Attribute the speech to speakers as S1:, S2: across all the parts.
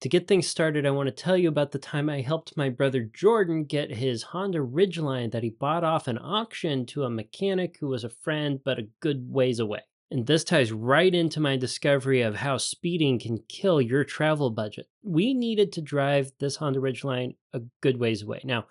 S1: To get things started, I want to tell you about the time I helped my brother Jordan get his Honda Ridgeline that he bought off an auction to a mechanic who was a friend but a good ways away. And this ties right into my discovery of how speeding can kill your travel budget. We needed to drive this Honda Ridgeline a good ways away. Now,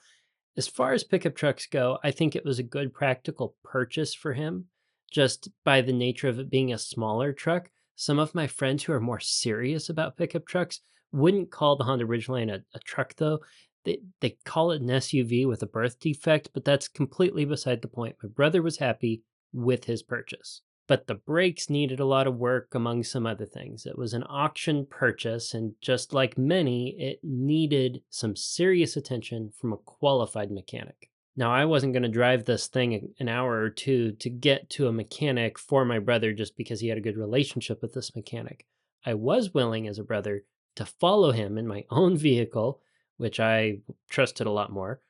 S1: as far as pickup trucks go, I think it was a good practical purchase for him, just by the nature of it being a smaller truck. Some of my friends who are more serious about pickup trucks wouldn't call the Honda Ridgeline a truck, though. They call it an SUV with a birth defect, but that's completely beside the point. My brother was happy with his purchase. But the brakes needed a lot of work, among some other things. It was an auction purchase, and just like many, it needed some serious attention from a qualified mechanic. Now, I wasn't going to drive this thing an hour or two to get to a mechanic for my brother just because he had a good relationship with this mechanic. I was willing, as a brother, to follow him in my own vehicle, which I trusted a lot more,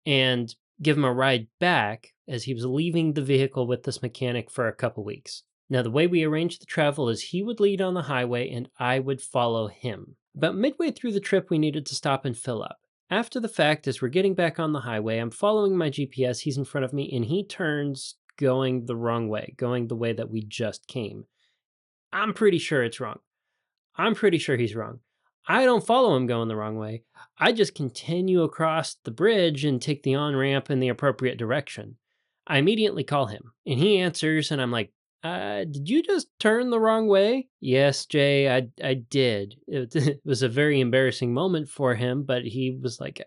S1: and give him a ride back as he was leaving the vehicle with this mechanic for a couple weeks. Now, the way we arranged the travel is he would lead on the highway and I would follow him. About midway through the trip, we needed to stop and fill up. After the fact, as we're getting back on the highway, I'm following my GPS, he's in front of me, and he turns going the wrong way, going the way that we just came. I'm pretty sure it's wrong. I'm pretty sure he's wrong. I don't follow him going the wrong way. I just continue across the bridge and take the on ramp in the appropriate direction. I immediately call him, and he answers, and I'm like, did you just turn the wrong way? Yes, Jay, I did. It was a very embarrassing moment for him, but he was like,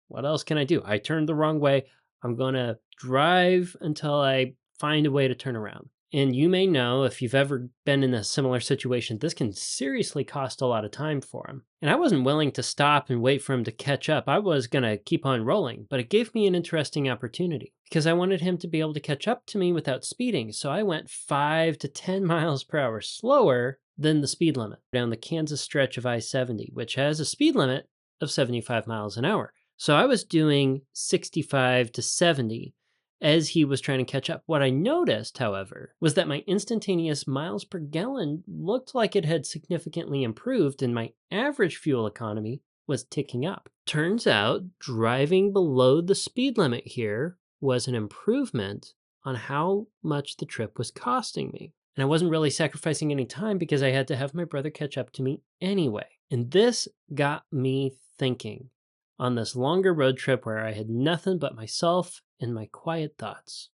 S1: what else can I do? I turned the wrong way. I'm going to drive until I find a way to turn around. And you may know, if you've ever been in a similar situation, this can seriously cost a lot of time for him. And I wasn't willing to stop and wait for him to catch up. I was going to keep on rolling, but it gave me an interesting opportunity because I wanted him to be able to catch up to me without speeding. So I went 5 to 10 miles per hour slower than the speed limit down the Kansas stretch of I-70, which has a speed limit of 75 miles an hour. So I was doing 65 to 70 as he was trying to catch up. What I noticed, however, was that my instantaneous miles per gallon looked like it had significantly improved and my average fuel economy was ticking up. Turns out driving below the speed limit here was an improvement on how much the trip was costing me. And I wasn't really sacrificing any time because I had to have my brother catch up to me anyway. And this got me thinking on this longer road trip where I had nothing but myself and my quiet thoughts.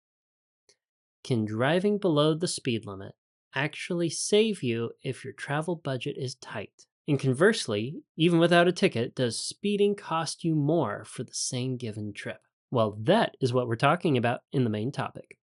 S1: Can driving below the speed limit actually save you if your travel budget is tight? And conversely, even without a ticket, does speeding cost you more for the same given trip? Well, that is what we're talking about in the main topic.